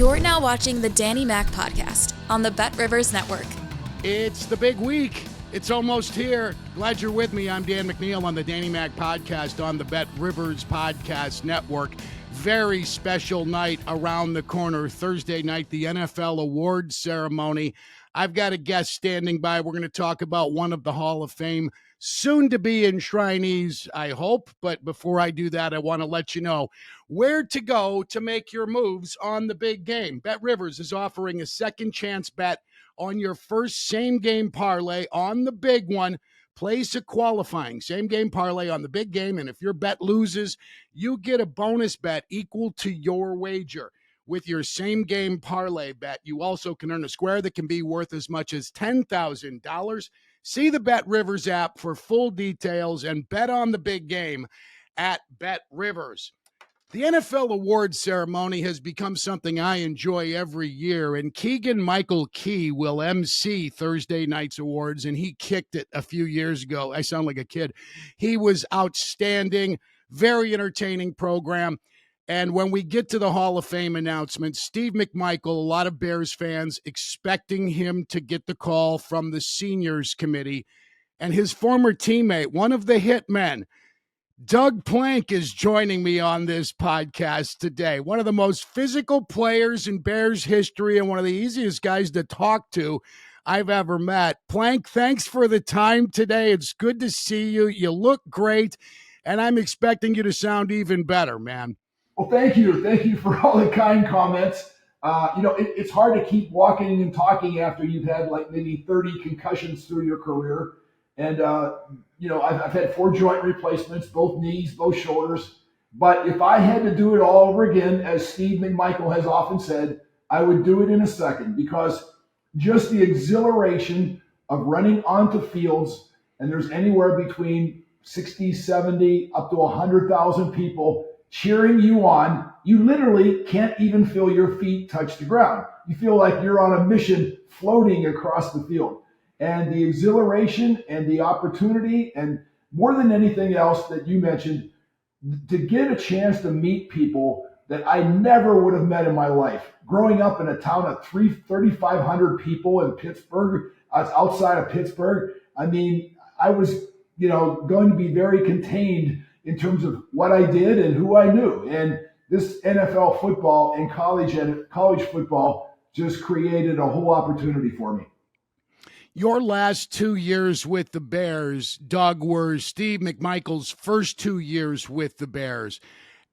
You're now watching the Danny Mac Podcast on the Bet Rivers Network. It's the big week. It's almost here. Glad you're with me. I'm Dan McMichael on the Danny Mac Podcast on the Bet Rivers Podcast Network. Very special night around the corner. Thursday night, the NFL awards ceremony. I've got a guest standing by. We're going to talk about one of the Hall of Fame soon-to-be enshrinees, I hope. But before I do that, I want to let you know where to go to make your moves on the big game. Bet Rivers is offering a second chance bet on your first same-game parlay on the big one. Place a qualifying same-game parlay on the big game, and if your bet loses, you get a bonus bet equal to your wager. With your same-game parlay bet, you also can earn a square that can be worth as much as $10,000. See the Bet Rivers app for full details and bet on the big game at Bet Rivers. The NFL awards ceremony has become something I enjoy every year, and Keegan-Michael Key will MC Thursday night's awards, and he kicked it a few years ago. I sound like a kid. He was outstanding, very entertaining program. And when we get to the Hall of Fame announcement, Steve McMichael, a lot of Bears fans expecting him to get the call from the seniors committee, and his former teammate, one of the hitmen, Doug Plank, is joining me on this podcast today. One of the most physical players in Bears history and one of the easiest guys to talk to I've ever met. Plank, thanks for the time today. It's good to see you. You look great, and I'm expecting you to sound even better, man. Well, thank you. Thank you for all the kind comments. It's hard to keep walking and talking after you've had like maybe 30 concussions through your career. And, I've had 4 joint replacements, both knees, both shoulders. But if I had to do it all over again, as Steve McMichael has often said, I would do it in a second, because just the exhilaration of running onto fields, and there's anywhere between 60, 70, up to 100,000 people cheering you on. You literally can't even feel your feet touch the ground. You feel like you're on a mission floating across the field. And the exhilaration and the opportunity, and more than anything else that you mentioned, to get a chance to meet people that I never would have met in my life. Growing up in a town of 3,500 people in Pittsburgh, outside of Pittsburgh, I mean, I was, going to be very contained in terms of what I did and who I knew. And this NFL football and college football just created a whole opportunity for me. Your last 2 years with the Bears, Doug, were Steve McMichael's first 2 years with the Bears.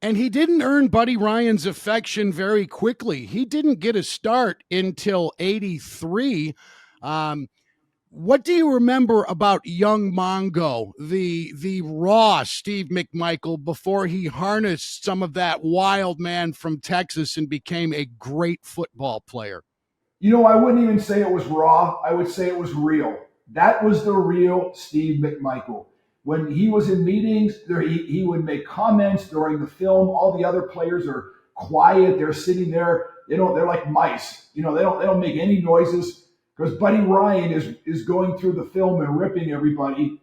And he didn't earn Buddy Ryan's affection very quickly. He didn't get a start until 83. What do you remember about young Mongo, the raw Steve McMichael, before he harnessed some of that wild man from Texas and became a great football player? I wouldn't even say it was raw. I would say it was real. That was the real Steve McMichael. When he was in meetings, he would make comments during the film. All the other players are quiet. They're sitting there. They're like mice. They don't make any noises, because Buddy Ryan is going through the film and ripping everybody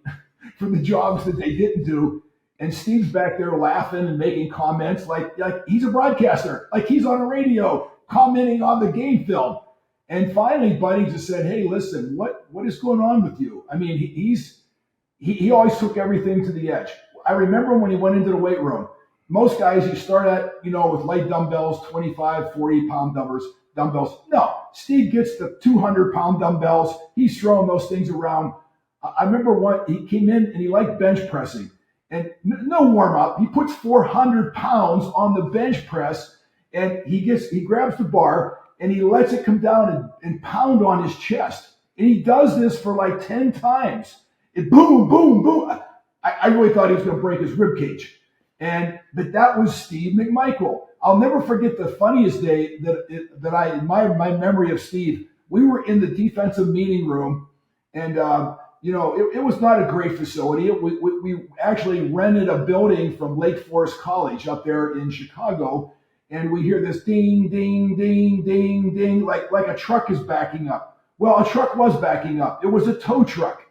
for the jobs that they didn't do. And Steve's back there laughing and making comments like he's a broadcaster, like he's on a radio commenting on the game film. And finally, Buddy just said, "Hey, listen, what is going on with you?" I mean, he always took everything to the edge. I remember when he went into the weight room, most guys you start at, with light dumbbells, 25, 40 pound dumbbells. No, Steve gets the 200-pound dumbbells. He's throwing those things around. I remember he came in and he liked bench pressing, and no warm up. He puts 400 pounds on the bench press, and he grabs the bar and he lets it come down and pound on his chest. And he does this for like 10 times. It boom, boom, boom. I really thought he was going to break his rib cage. But that was Steve McMichael. I'll never forget the funniest day in my memory of Steve. We were in the defensive meeting room, and it was not a great facility. We actually rented a building from Lake Forest College up there in Chicago, and we hear this ding, ding, ding, ding, ding, like a truck is backing up. Well, a truck was backing up. It was a tow truck,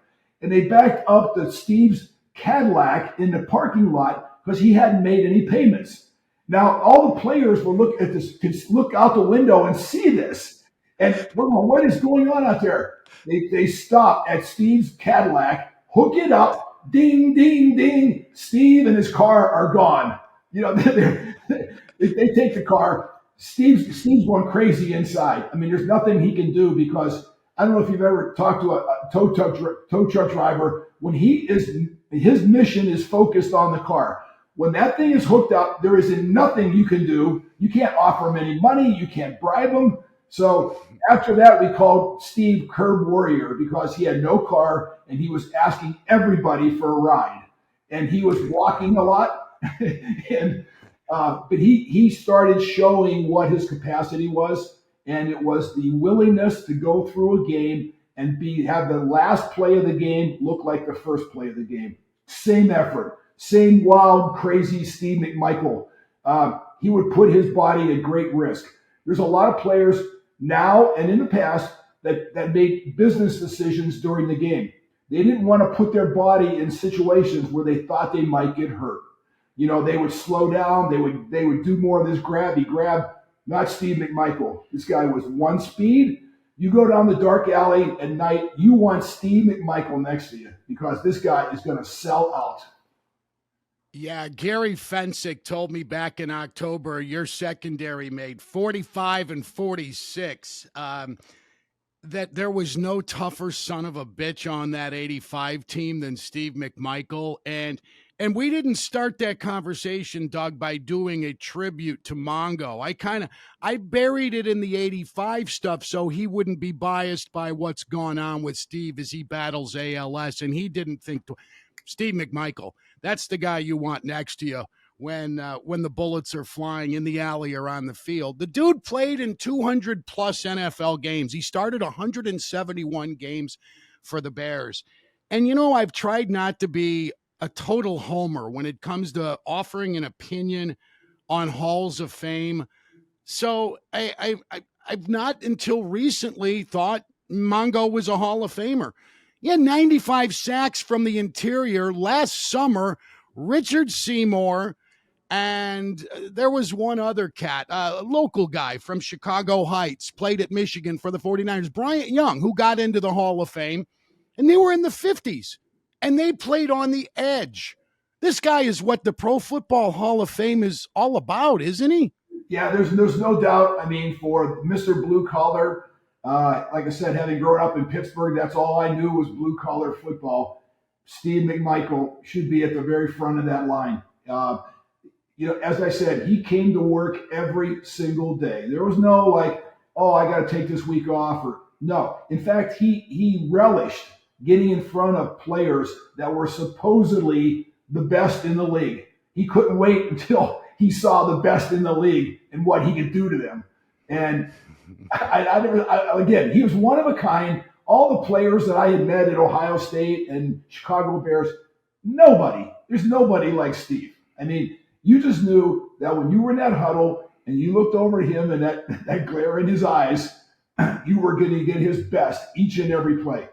and they backed up to Steve's Cadillac in the parking lot because he hadn't made any payments. Now, all the players will look at this, can look out the window and see this. And we're going, what is going on out there? They stop at Steve's Cadillac, hook it up, ding, ding, ding. Steve and his car are gone. They take the car. Steve's going crazy inside. I mean, there's nothing he can do because I don't know if you've ever talked to a tow truck driver. When his mission is focused on the car. When that thing is hooked up, there is nothing you can do. You can't offer him any money. You can't bribe him. So after that, we called Steve Curb Warrior because he had no car and he was asking everybody for a ride. And he was walking a lot. But he started showing what his capacity was. And it was the willingness to go through a game and have the last play of the game look like the first play of the game. Same effort. Same wild, crazy Steve McMichael. He would put his body at great risk. There's a lot of players now and in the past that made business decisions during the game. They didn't want to put their body in situations where they thought they might get hurt. They would slow down. They would do more of this grabby grab. Not Steve McMichael. This guy was one speed. You go down the dark alley at night, you want Steve McMichael next to you because this guy is going to sell out. Yeah, Gary Fensick told me back in October your secondary made 45 and 46, that there was no tougher son of a bitch on that 85 team than Steve McMichael. And we didn't start that conversation, Doug, by doing a tribute to Mongo. I buried it in the 85 stuff so he wouldn't be biased by what's gone on with Steve as he battles ALS. And he didn't think Steve McMichael, that's the guy you want next to you when the bullets are flying in the alley or on the field. The dude played in 200 plus NFL games. He started 171 games for the Bears. And, I've tried not to be a total homer when it comes to offering an opinion on halls of fame. So I've not until recently thought Mongo was a Hall of Famer. He had 95 sacks from the interior last summer. Richard Seymour, and there was one other cat, a local guy from Chicago Heights, played at Michigan for the 49ers, Bryant Young, who got into the Hall of Fame, and they were in the 50s, and they played on the edge. This guy is what the Pro Football Hall of Fame is all about, isn't he? Yeah, there's no doubt. I mean, for Mr. Blue Collar, like I said, having grown up in Pittsburgh, that's all I knew was blue collar football. Steve McMichael should be at the very front of that line. As I said, he came to work every single day. There was no like, oh, I got to take this week off, or no. In fact, he relished getting in front of players that were supposedly the best in the league. He couldn't wait until he saw the best in the league and what he could do to them. And again, he was one of a kind. All the players that I had met at Ohio State and Chicago Bears, there's nobody like Steve. I mean, you just knew that when you were in that huddle and you looked over at him and that glare in his eyes, you were going to get his best each and every play.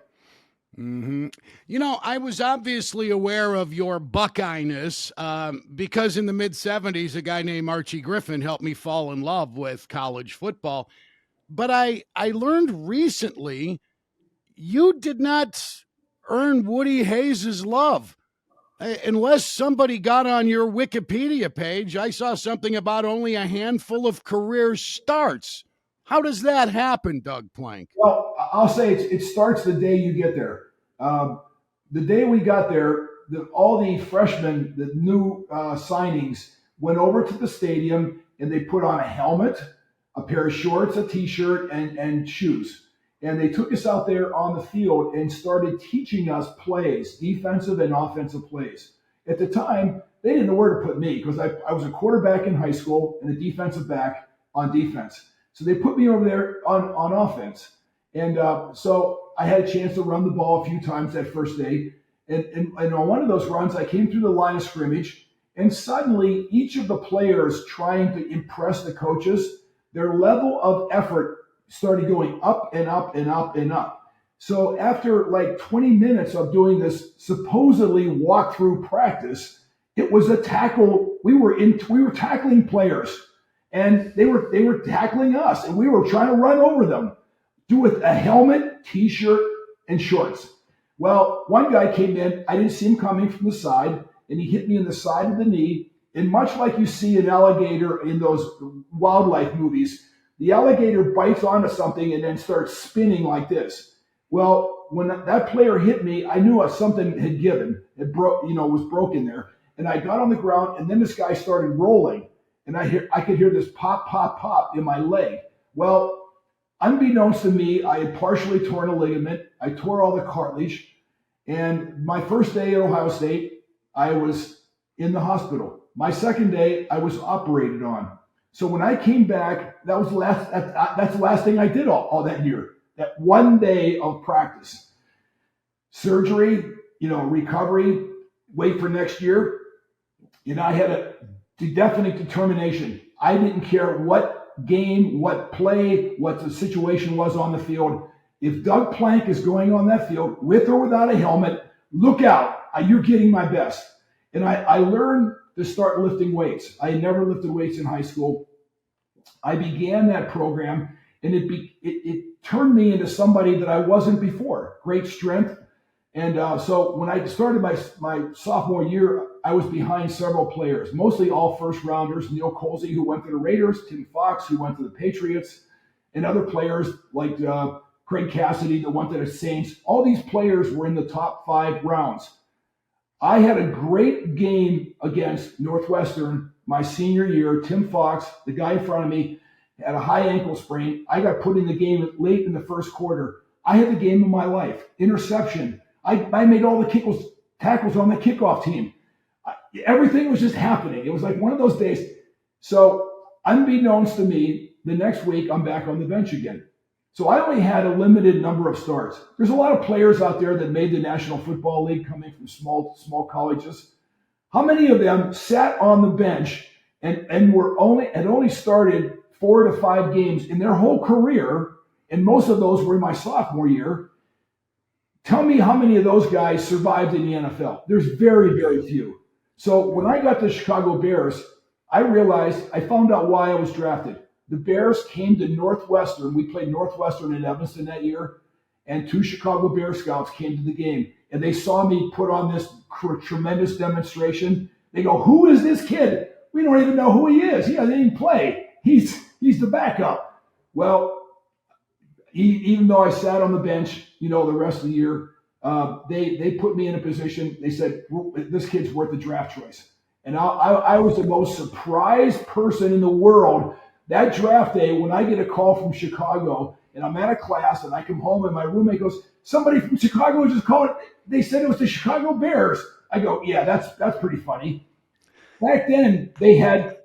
Mm-hmm. I was obviously aware of your Buckeye-ness because in the mid-'70s, a guy named Archie Griffin helped me fall in love with college football. But I learned recently you did not earn Woody Hayes' love. Unless somebody got on your Wikipedia page, I saw something about only a handful of career starts. How does that happen, Doug Plank? Well, I'll say it starts the day you get there. The day we got there, all the freshmen, the new signings, went over to the stadium and they put on a helmet, a pair of shorts, a T-shirt, and shoes. And they took us out there on the field and started teaching us plays, defensive and offensive plays. At the time, they didn't know where to put me because I was a quarterback in high school and a defensive back on defense. So they put me over there on offense. And so I had a chance to run the ball a few times that first day. And on one of those runs, I came through the line of scrimmage, and suddenly each of the players trying to impress the coaches, their level of effort started going up and up and up and up. So after like 20 minutes of doing this supposedly walk-through practice, it was a tackle we were tackling players, and they were tackling us, and we were trying to run over them, with a helmet, t-shirt, and shorts. Well, one guy came in. I didn't see him coming from the side, and he hit me in the side of the knee. And much like you see an alligator in those wildlife movies, the alligator bites onto something and then starts spinning like this. Well, when that player hit me, I knew something had given. It was broken there. And I got on the ground, and then this guy started rolling, and I could hear this pop, pop, pop in my leg. Well, unbeknownst to me, I had partially torn a ligament. I tore all the cartilage. And my first day at Ohio State, I was in the hospital. My second day, I was operated on. So when I came back, that's the last thing I did all that year. That one day of practice. Surgery, recovery, wait for next year. I had a definite determination. I didn't care what game, what play, what the situation was on the field. If Doug Plank is going on that field with or without a helmet, look out. You're getting my best. And I learned to start lifting weights. I had never lifted weights in high school. I began that program, and it turned me into somebody that I wasn't before. Great strength. And so when I started my sophomore year, I was behind several players, mostly all first rounders. Neil Colsey, who went to the Raiders, Tim Fox, who went to the Patriots, and other players like Craig Cassidy, that went to the Saints. All these players were in the top 5 rounds. I had a great game against Northwestern my senior year. Tim Fox, the guy in front of me, had a high ankle sprain. I got put in the game late in the first quarter. I had the game of my life. Interception. I made all the tackles on the kickoff team. Everything was just happening. It was like one of those days. So unbeknownst to me, the next week I'm back on the bench again. So I only had a limited number of starts. There's a lot of players out there that made the National Football League coming from small colleges. How many of them sat on the bench and had only started 4 to 5 games in their whole career, and most of those were in my sophomore year? Tell me how many of those guys survived in the NFL. There's very, very few. So when I got to Chicago Bears, I found out why I was drafted. The Bears came to Northwestern. We played Northwestern in Evanston that year, and 2 Chicago Bear scouts came to the game, and they saw me put on this tremendous demonstration. They go, "Who is this kid? We don't even know who he is. He doesn't even play. He's the backup." Well, even though I sat on the bench, the rest of the year, they put me in a position. They said, "This kid's worth a draft choice." And I was the most surprised person in the world that draft day when I get a call from Chicago, and I'm at a class, and I come home, and my roommate goes, "Somebody from Chicago just called. They said it was the Chicago Bears." I go, "Yeah, that's pretty funny." Back then, they had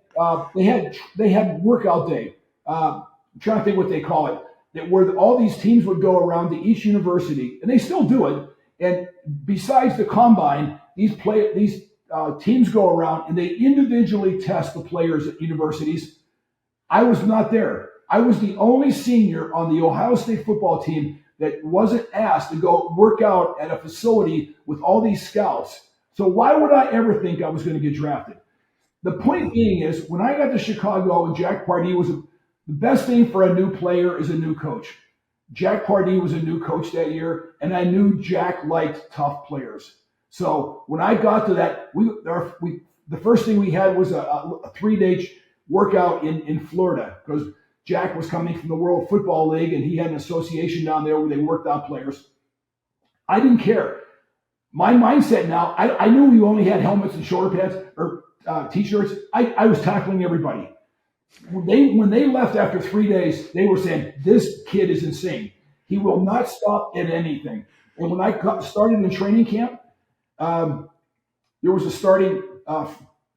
workout day. I'm trying to think what they call it. Where all these teams would go around to each university, and they still do it. And besides the combine, these teams go around and they individually test the players at universities. I was not there. I was the only senior on the Ohio State football team that wasn't asked to go work out at a facility with all these scouts. So why would I ever think I was going to get drafted? The point being is, when I got to Chicago, and Jack Pardee the best thing for a new player is a new coach. Jack Pardee was a new coach that year, and I knew Jack liked tough players. So when I got to that, the first thing we had was a 3-day workout in Florida, because Jack was coming from the World Football League, and he had an association down there where they worked out players. I didn't care. My mindset now, I knew we only had helmets and shoulder pads or T-shirts. I was tackling everybody. When they left after 3 days, they were saying, "This kid is insane. He will not stop at anything." And when I started in training camp, there was a starting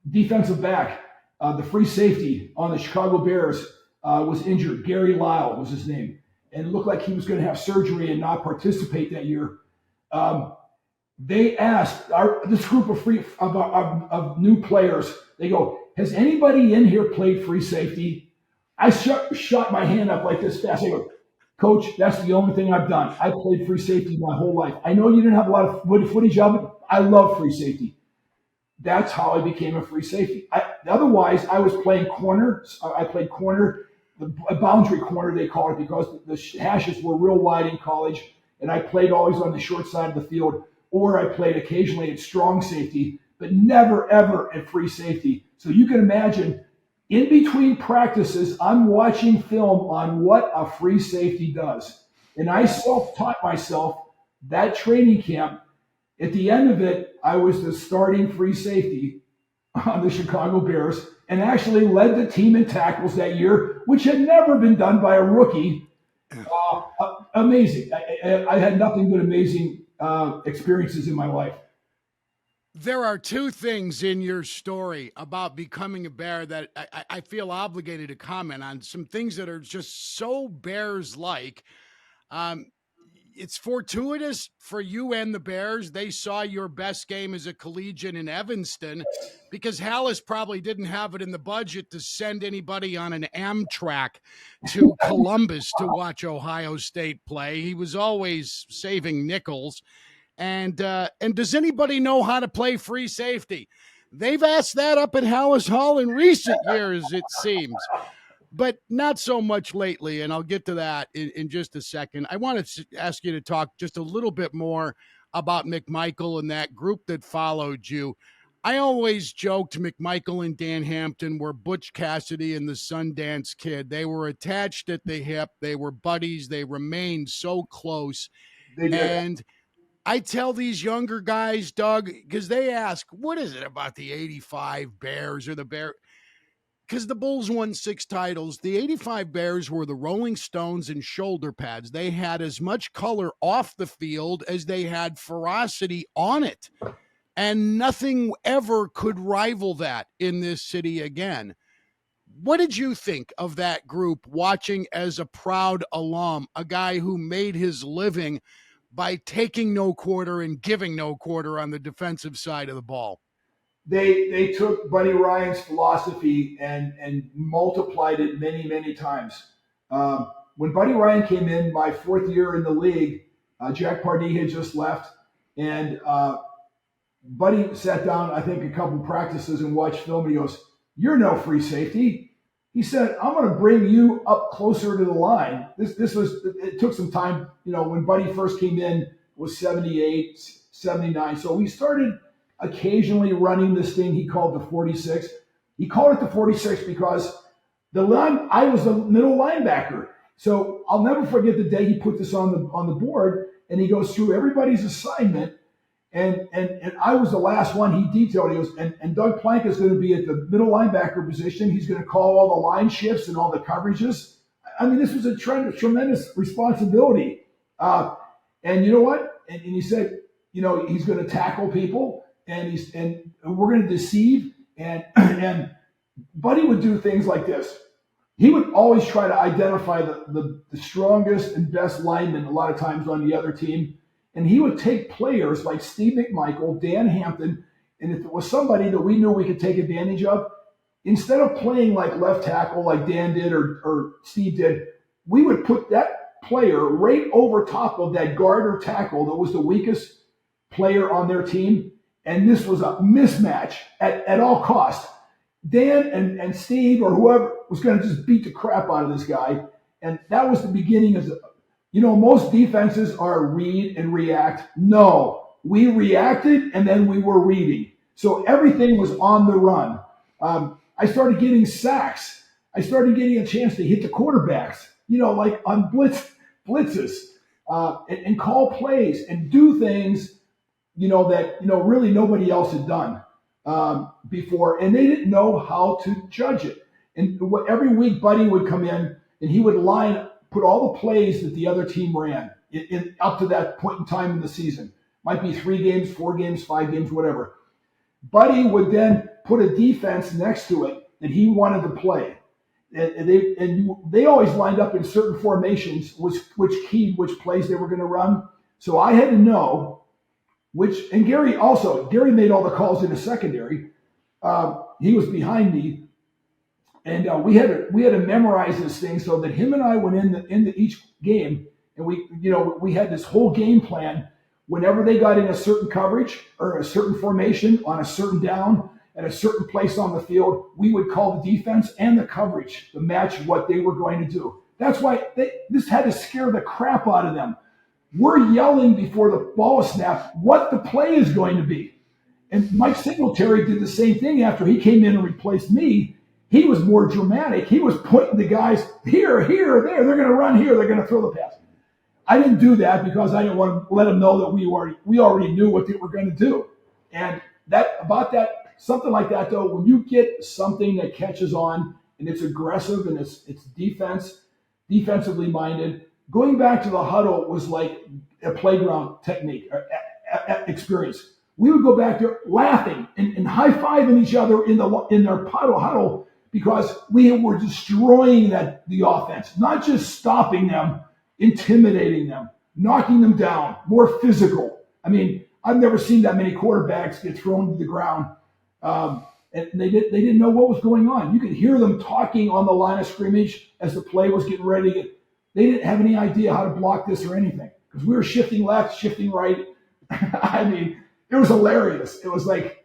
defensive back. The free safety on the Chicago Bears was injured. Gary Lyle was his name. And it looked like he was going to have surgery and not participate that year. They asked this group of new players, they go, "Has anybody in here played free safety?" I shot my hand up like this fast. I go, "Coach, that's the only thing I've done. I played free safety my whole life. I know you didn't have a lot of footage of it. I love free safety." That's how I became a free safety. Otherwise, I was playing corner. I played corner, a boundary corner they call it, because the hashes were real wide in college, and I played always on the short side of the field, or I played occasionally at strong safety, but never ever at free safety. So you can imagine, in between practices, I'm watching film on what a free safety does, and I self-taught myself that training camp. At the end of it, I was the starting free safety on the Chicago Bears and actually led the team in tackles that year, which had never been done by a rookie. Amazing. I had nothing but amazing experiences in my life. There are two things in your story about becoming a Bear that I feel obligated to comment on, some things that are just so Bears-like. Um, it's fortuitous for you and the Bears. They saw your best game as a collegiate in Evanston, because Hallis probably didn't have it in the budget to send anybody on an Amtrak to Columbus to watch Ohio State play. He was always saving nickels. And does anybody know how to play free safety? They've asked that up at Hallis Hall in recent years, it seems, but not so much lately, and I'll get to that in just a second. I want to ask you to talk just a little bit more about McMichael and that group that followed you. I always joked McMichael and Dan Hampton were Butch Cassidy and the Sundance Kid. They were attached at the hip. They were buddies. They remained so close. They did. And I tell these younger guys, Doug, because they ask, what is it about the 85 Bears or the Bear? Because the Bulls won 6 titles. The 85 Bears were the Rolling Stones in shoulder pads. They had as much color off the field as they had ferocity on it. And nothing ever could rival that in this city again. What did you think of that group, watching as a proud alum, a guy who made his living by taking no quarter and giving no quarter on the defensive side of the ball? They took Buddy Ryan's philosophy and multiplied it many, many times. When Buddy Ryan came in my 4th year in the league, Jack Pardee had just left, and Buddy sat down, I think, a couple practices and watched film, and he goes, "You're no free safety." He said, "I'm going to bring you up closer to the line." It took some time. When Buddy first came in, it was 78, 79. So we started occasionally running this thing he called the 46. He called it the 46 because I was the middle linebacker. So I'll never forget the day he put this on the board, and he goes through everybody's assignment. And I was the last one he detailed. He goes, and Doug Plank is going to be at the middle linebacker position. He's going to call all the line shifts and all the coverages. I mean, this was a tremendous responsibility. And you know what? And he said, he's going to tackle people, and we're going to deceive. And Buddy would do things like this. He would always try to identify the strongest and best linemen a lot of times on the other team. And he would take players like Steve McMichael, Dan Hampton, and if it was somebody that we knew we could take advantage of, instead of playing like left tackle like Dan did or Steve did, we would put that player right over top of that guard or tackle that was the weakest player on their team. And this was a mismatch at all costs. Dan and Steve or whoever was going to just beat the crap out of this guy. And that was the beginning of most defenses are read and react. No, we reacted and then we were reading. So everything was on the run. I started getting sacks. I started getting a chance to hit the quarterbacks, like on blitzes, and call plays and do things, that, really nobody else had done before. And they didn't know how to judge it. And every week, Buddy would come in and he would put all the plays that the other team ran in up to that point in time in the season. Might be 3 games, 4 games, 5 games, whatever. Buddy would then put a defense next to it that he wanted to play. And they always lined up in certain formations, which plays they were going to run. So I had to know and Gary made all the calls in the secondary. He was behind me. And we had to memorize this thing so that him and I went into each game, and we had this whole game plan whenever they got in a certain coverage or a certain formation on a certain down at a certain place on the field, we would call the defense and the coverage to match what they were going to do. That's why this had to scare the crap out of them. We're yelling before the ball is snapped what the play is going to be. And Mike Singletary did the same thing after he came in and replaced me. He was more dramatic. He was pointing the guys here, there. They're going to run here. They're going to throw the pass. I didn't do that because I didn't want to let them know that we already knew what they were going to do. And something like that, though, when you get something that catches on and it's aggressive and it's defensively minded, going back to the huddle was like a playground technique, experience. We would go back there laughing and high-fiving each other in their huddle because we were destroying the offense, not just stopping them, intimidating them, knocking them down, more physical. I mean, I've never seen that many quarterbacks get thrown to the ground, and they didn't know what was going on. You could hear them talking on the line of scrimmage as the play was getting ready to get. They didn't have any idea how to block this or anything because we were shifting left, shifting right. I mean, it was hilarious. It was like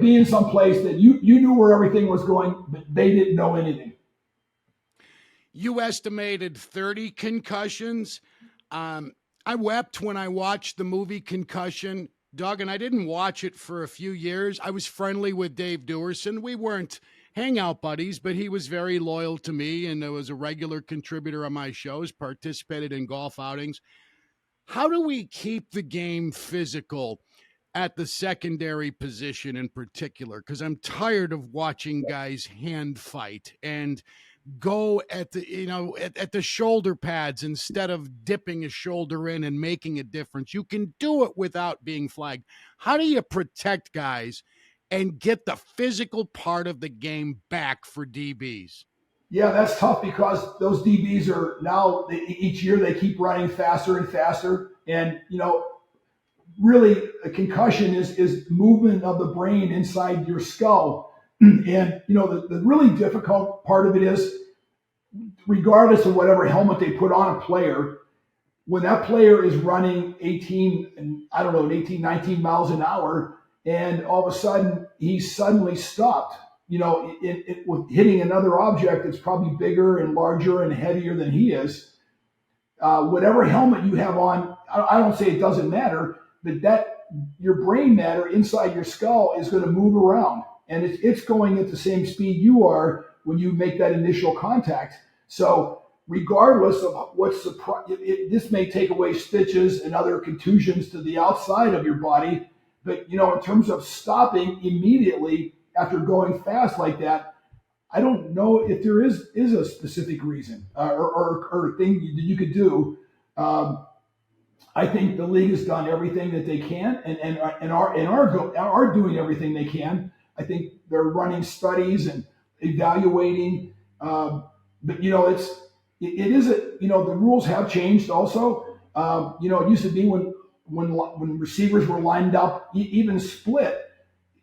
being someplace that you knew where everything was going, but they didn't know anything. You estimated 30 concussions. I wept when I watched the movie Concussion, Doug, and I didn't watch it for a few years. I was friendly with Dave Dewerson. We weren't hangout buddies, but he was very loyal to me and was a regular contributor on my shows, participated in golf outings. How do we keep the game physical at the secondary position in particular? Because I'm tired of watching guys hand fight and go at the shoulder pads instead of dipping a shoulder in and making a difference. You can do it without being flagged. How do you protect guys and get the physical part of the game back for DBs? Yeah, that's tough because those DBs are now each year they keep running faster and faster. And, really a concussion is movement of the brain inside your skull. And, the really difficult part of it is, regardless of whatever helmet they put on a player, when that player is running 18, 19 miles an hour, and all of a sudden he's suddenly stopped, with hitting another object that's probably bigger and larger and heavier than he is, whatever helmet you have on, I don't say it doesn't matter, but that your brain matter inside your skull is going to move around, and it's going at the same speed you are when you make that initial contact. So regardless of this may take away stitches and other contusions to the outside of your body, but in terms of stopping immediately after going fast like that, I don't know if there is a specific reason or thing that you could do. I think the league has done everything that they can and are doing everything they can. I think they're running studies and evaluating, but it is the rules have changed also. It used to be when receivers were lined up, even split.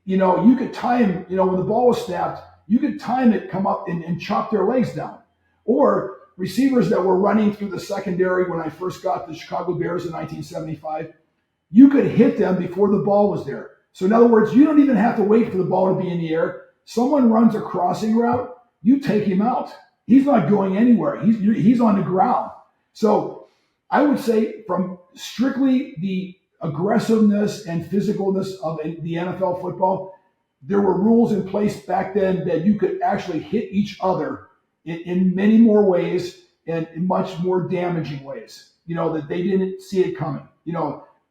You could time, when the ball was snapped, you could time it, come up and chop their legs down. Or receivers that were running through the secondary when I first got the Chicago Bears in 1975, you could hit them before the ball was there. So in other words, you don't even have to wait for the ball to be in the air. Someone runs a crossing route, you take him out. He's not going anywhere. He's on the ground. So I would say from strictly the aggressiveness and physicalness of the NFL football, there were rules in place back then that you could actually hit each other in many more ways and in much more damaging ways, that they didn't see it coming.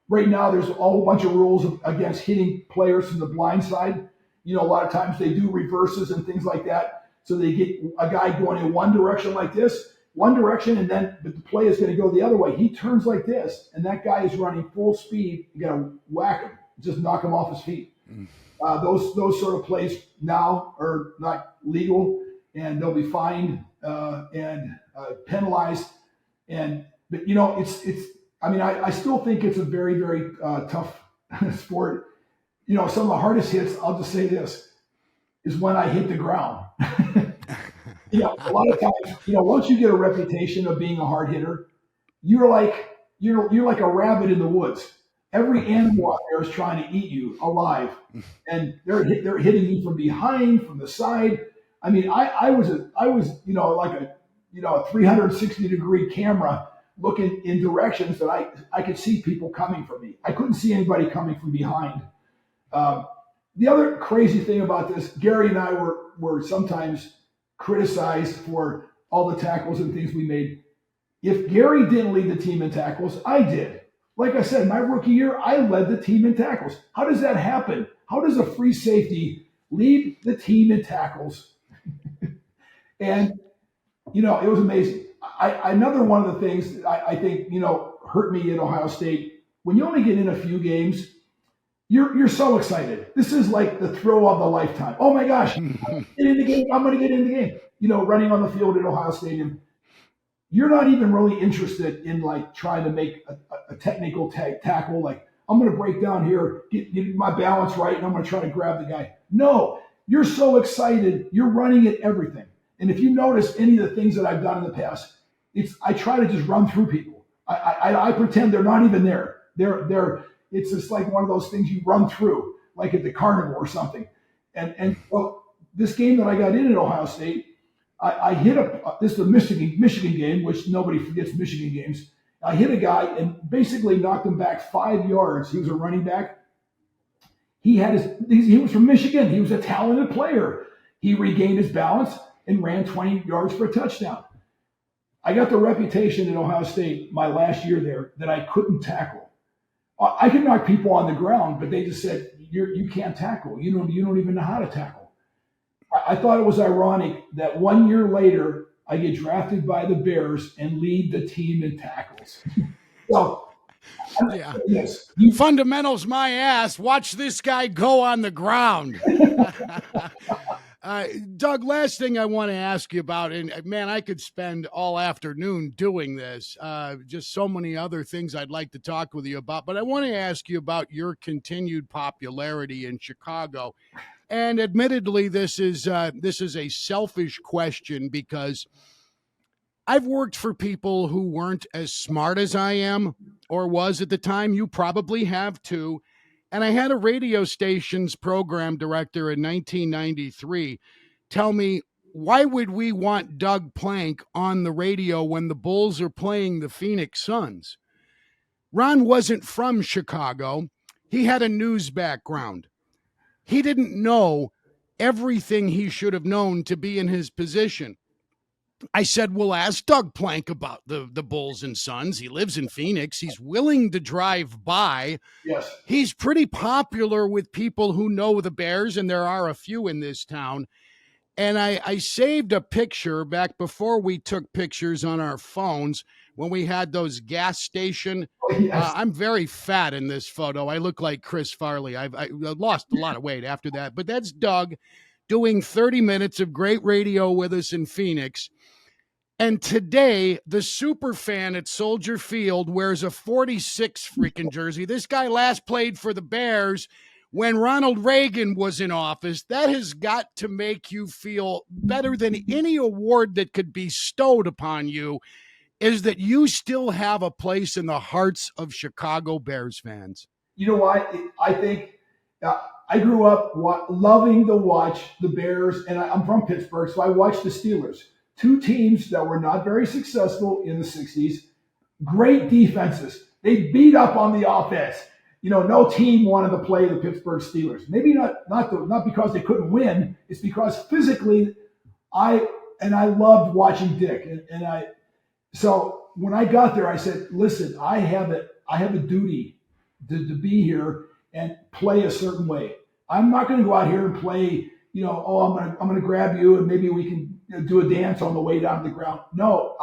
Right now there's a whole bunch of rules against hitting players from the blind side. A lot of times they do reverses and things like that. So they get a guy going in one direction like this, and then but the play is going to go the other way. He turns like this, and that guy is running full speed. You got to whack him, just knock him off his feet. Those sort of plays now are not legal, and they'll be fined and penalized. But it's. I mean, I still think it's a very, very tough sport. Some of the hardest hits, I'll just say this, is when I hit the ground. A lot of times, once you get a reputation of being a hard hitter, you're like, you're like a rabbit in the woods. Every animal out there is trying to eat you alive, and they're hitting you from behind, from the side. I mean, I was like a 360-degree camera looking in directions that I could see people coming from me. I couldn't see anybody coming from behind. Um, the other crazy thing about this, Gary and I were sometimes criticized for all the tackles and things we made. If Gary didn't lead the team in tackles, I did. Like I said, my rookie year, I led the team in tackles. How does that happen? How does a free safety lead the team in tackles? And, it was amazing. Another one of the things that I think, hurt me at Ohio State, when you only get in a few games, you're so excited. This is like the thrill of the lifetime. Oh my gosh, I'm gonna get in the game. I'm going to get in the game. Running on the field at Ohio Stadium. You're not even really interested in like trying to make a technical tackle. Like, I'm going to break down here, get my balance right, and I'm going to try to grab the guy. No, you're so excited. You're running at everything. And if you notice any of the things that I've done in the past, I try to just run through people. I pretend they're not even there. It's just like one of those things you run through, like at the carnival or something. And well, this game that I got in at Ohio State, I hit this is a Michigan game, which nobody forgets Michigan games. I hit a guy and basically knocked him back 5 yards. He was a running back. He was from Michigan. He was a talented player. He regained his balance and ran 20 yards for a touchdown. I got the reputation at Ohio State my last year there that I couldn't tackle. I could knock people on the ground, but they just said, you can't tackle. You don't even know how to tackle. I thought it was ironic that 1 year later, I get drafted by the Bears and lead the team in tackles. So, yeah. Fundamentals my ass. Watch this guy go on the ground. Doug, last thing I want to ask you about, and man, I could spend all afternoon doing this. Just so many other things I'd like to talk with you about, but I want to ask you about your continued popularity in Chicago. And admittedly, this is a selfish question because I've worked for people who weren't as smart as I am or was at the time. You probably have too. And I had a radio station's program director in 1993 tell me, why would we want Doug Plank on the radio when the Bulls are playing the Phoenix Suns? Ron wasn't from Chicago. He had a news background. He didn't know everything he should have known to be in his position. I said, well, ask Doug Plank about the Bulls and Suns. He lives in Phoenix. He's willing to drive by. Yes. He's pretty popular with people who know the Bears, and there are a few in this town. And I saved a picture back before we took pictures on our phones when we had those gas station. Yes. I'm very fat in this photo. I look like Chris Farley. I lost a lot of weight after that. But that's Doug doing 30 minutes of great radio with us in Phoenix. And today, the super fan at Soldier Field wears a 46 freaking jersey. This guy last played for the Bears when Ronald Reagan was in office. That has got to make you feel better than any award that could be bestowed upon you, is that you still have a place in the hearts of Chicago Bears fans. You know what? I think I grew up loving to watch the Bears, and I'm from Pittsburgh, so I watched the Steelers. Two teams that were not very successful in the 60s, great defenses. They beat up on the offense. No team wanted to play the Pittsburgh Steelers. Maybe not because they couldn't win. It's because physically, I loved watching Dick. So when I got there, I said, listen, I have a duty to be here and play a certain way. I'm not going to go out here and play, I'm going to grab you and maybe we can do a dance on the way down to the ground. No,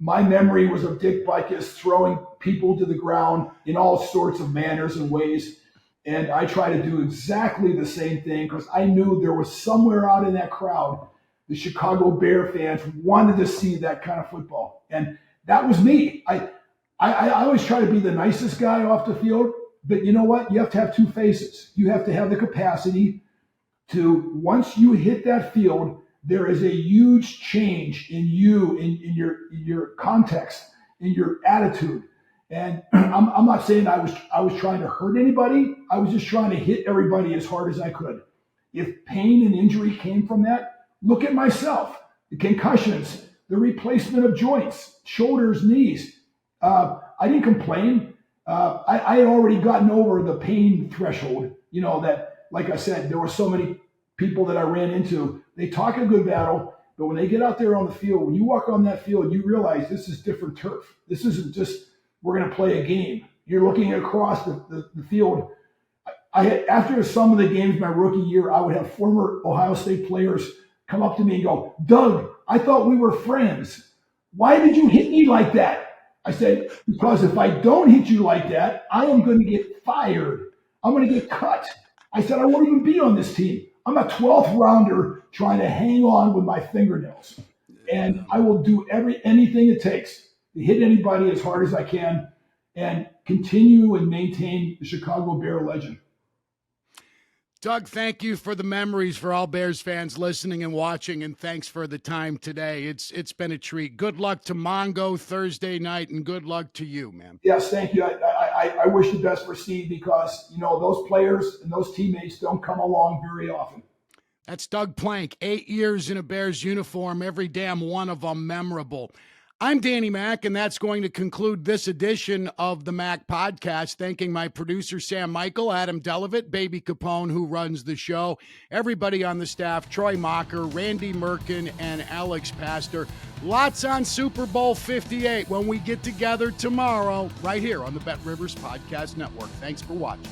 my memory was of Dick Butkus throwing people to the ground in all sorts of manners and ways. And I try to do exactly the same thing because I knew there was somewhere out in that crowd, the Chicago Bear fans wanted to see that kind of football. And that was me. I always try to be the nicest guy off the field, but you know what? You have to have two faces. You have to have the capacity to, once you hit that field, there is a huge change in you, in your context, in your attitude. And I'm not saying I was trying to hurt anybody. I was just trying to hit everybody as hard as I could. If pain and injury came from that, look at myself. The concussions, the replacement of joints, shoulders, knees. I didn't complain. I had already gotten over the pain threshold. That, like I said, there were so many people that I ran into. They talk a good battle, but when they get out there on the field, when you walk on that field, you realize this is different turf. This isn't just we're going to play a game. You're looking across the field. After some of the games my rookie year, I would have former Ohio State players come up to me and go, "Doug, I thought we were friends. Why did you hit me like that?" I said, "Because if I don't hit you like that, I am going to get fired. I'm going to get cut." I said, "I won't even be on this team. I'm a 12th rounder trying to hang on with my fingernails. And I will do anything it takes to hit anybody as hard as I can and continue and maintain the Chicago Bear legend." Doug, thank you for the memories for all Bears fans listening and watching, and thanks for the time today. It's been a treat. Good luck to Mongo Thursday night, and good luck to you, man. Yes, thank you. I wish the best for Steve because, those players and those teammates don't come along very often. That's Doug Plank, 8 years in a Bears uniform, every damn one of them memorable. I'm Danny Mac, and that's going to conclude this edition of the Mac Podcast. Thanking my producer, Sam Michael, Adam Delavitt, Baby Capone, who runs the show, everybody on the staff, Troy Mocker, Randy Merkin, and Alex Pastor. Lots on Super Bowl 58 when we get together tomorrow, right here on the Bet Rivers Podcast Network. Thanks for watching.